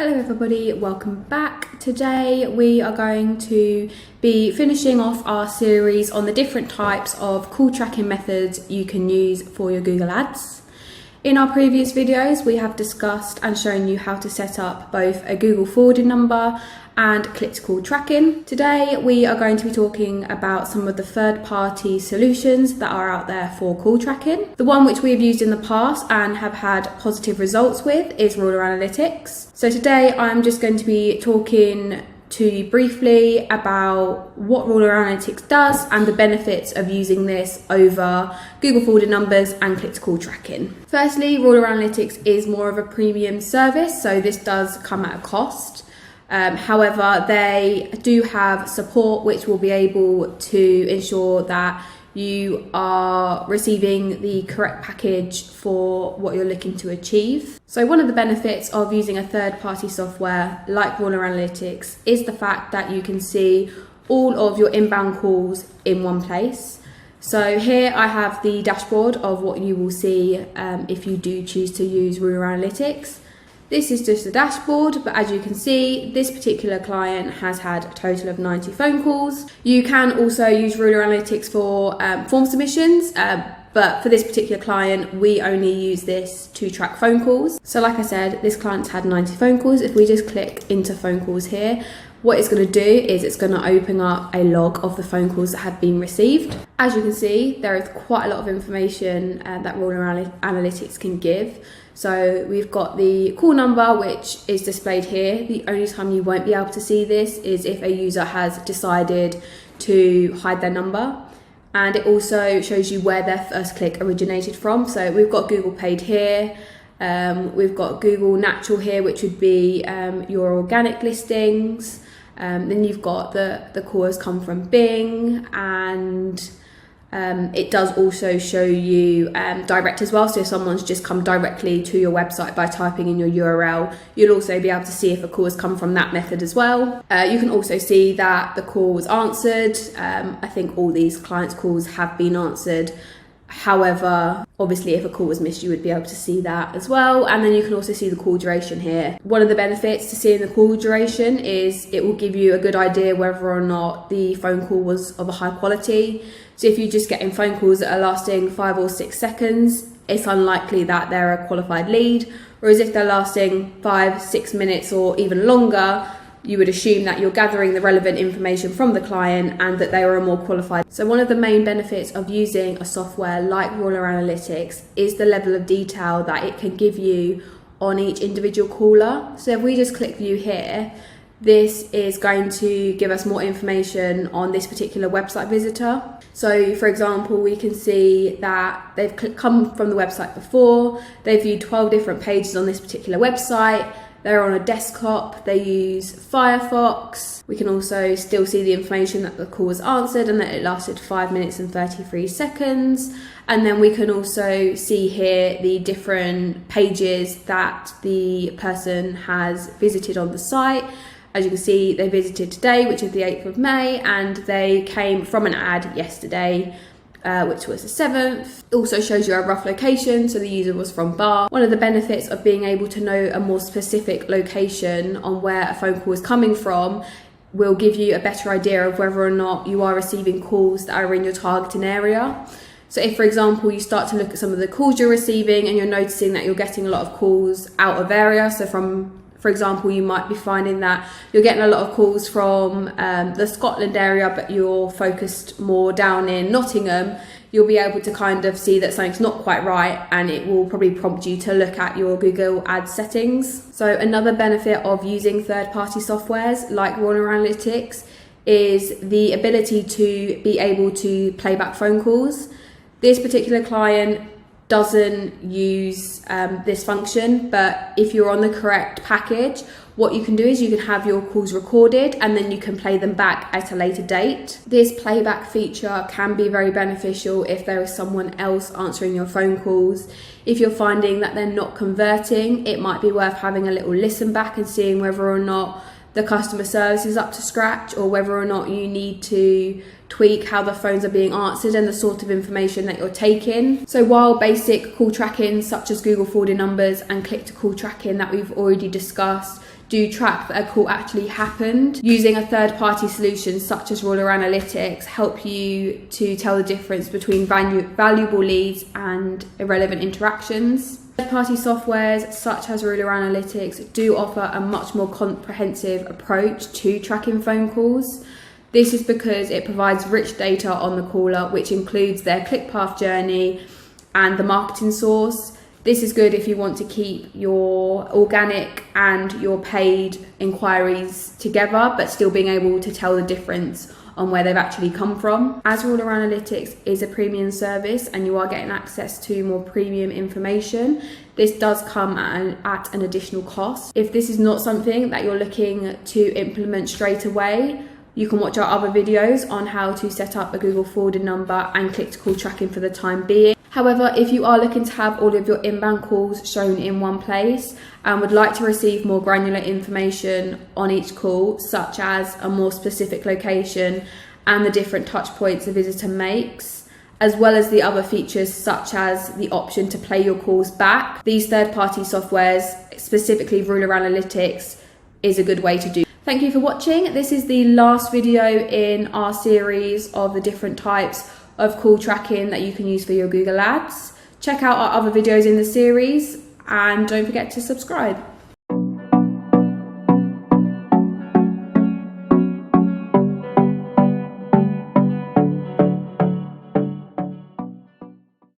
Hello everybody, welcome back. Today we are going to be finishing off our series on the different types of call tracking methods you can use for your Google Ads. In our previous videos we have discussed and shown you how to set up both a Google forwarding number and click-to-call tracking. Today we are going to be talking about some of the third-party solutions that are out there for call tracking. The one which we have used in the past and have had positive results with is Ruler Analytics. So today I'm just going to be talking to you briefly about what Ruler Analytics does and the benefits of using this over Google forwarding numbers and click-to-call tracking. Firstly, Ruler Analytics is more of a premium service, so this does come at a cost. However, they do have support which will be able to ensure that you are receiving the correct package for what you're looking to achieve. So one of the benefits of using a third-party software like Ruler Analytics is the fact that you can see all of your inbound calls in one place. So here I have the dashboard of what you will see if you do choose to use Ruler Analytics. This is just a dashboard, but as you can see, this particular client has had a total of 90 phone calls. You can also use Ruler Analytics for form submissions, but for this particular client, we only use this to track phone calls. So like I said, this client's had 90 phone calls. If we just click into phone calls here, what it's going to do is it's going to open up a log of the phone calls that have been received. As you can see, there is quite a lot of information that Ruler Analytics can give. So we've got the call number, which is displayed here. The only time you won't be able to see this is if a user has decided to hide their number. And it also shows you where their first click originated from. So we've got Google Paid here. We've got Google Natural here, which would be your organic listings. Then you've got the call has come from Bing, and it does also show you direct as well. So if someone's just come directly to your website by typing in your URL, you'll also be able to see if a call has come from that method as well. You can also see that the call was answered. I think all these clients' calls have been answered. However, obviously if a call was missed, you would be able to see that as well. And then you can also see the call duration here. One of the benefits to seeing the call duration is it will give you a good idea whether or not the phone call was of a high quality. So if you're just getting phone calls that are lasting 5 or 6 seconds, it's unlikely that they're a qualified lead. Whereas if they're lasting 5, 6 minutes or even longer, you would assume that you're gathering the relevant information from the client and that they are more qualified. So one of the main benefits of using a software like Ruler Analytics is the level of detail that it can give you on each individual caller. So if we just click view here, this is going to give us more information on this particular website visitor. So for example, we can see that they've come from the website before, they've viewed 12 different pages on this particular website. They're on a desktop, they use Firefox. We can also still see the information that the call was answered and that it lasted 5 minutes and 33 seconds. And then we can also see here the different pages that the person has visited on the site. As you can see, they visited today, which is the 8th of May, and they came from an ad yesterday, which was the 7th. It also shows you a rough location, so the user was from Bar. One of the benefits of being able to know a more specific location on where a phone call is coming from will give you a better idea of whether or not you are receiving calls that are in your targeting area. So if, for example, you start to look at some of the calls you're receiving and you're noticing that you're getting a lot of calls out of area, so for example, you might be finding that you're getting a lot of calls from the Scotland area, but you're focused more down in Nottingham, you'll be able to kind of see that something's not quite right, and it will probably prompt you to look at your Google Ads settings. So another benefit of using third-party softwares like Ruler Analytics is the ability to be able to play back phone calls. This particular client doesn't use this function, but if you're on the correct package, what you can do is you can have your calls recorded and then you can play them back at a later date. This playback feature can be very beneficial if there is someone else answering your phone calls. If you're finding that they're not converting, it might be worth having a little listen back and seeing whether or not the customer service is up to scratch, or whether or not you need to tweak how the phones are being answered and the sort of information that you're taking. So while basic call tracking such as Google forwarding numbers and click to call tracking that we've already discussed do track that a call actually happened. Using a third-party solution such as Ruler Analytics help you to tell the difference between valuable leads and irrelevant interactions. Third-party softwares such as Ruler Analytics do offer a much more comprehensive approach to tracking phone calls. This is because it provides rich data on the caller, which includes their click path journey and the marketing source. This is good if you want to keep your organic and your paid inquiries together, but still being able to tell the difference on where they've actually come from. As Ruler Analytics is a premium service and you are getting access to more premium information, this does come at an additional cost. If this is not something that you're looking to implement straight away, you can watch our other videos on how to set up a Google forwarded number and click to call tracking for the time being. However, if you are looking to have all of your inbound calls shown in one place and would like to receive more granular information on each call, such as a more specific location and the different touch points a visitor makes, as well as the other features such as the option to play your calls back, these third-party softwares, specifically Ruler Analytics, is a good way to do. Thank you for watching. This is the last video in our series of the different types of call tracking that you can use for your Google Ads. Check out our other videos in the series and don't forget to subscribe.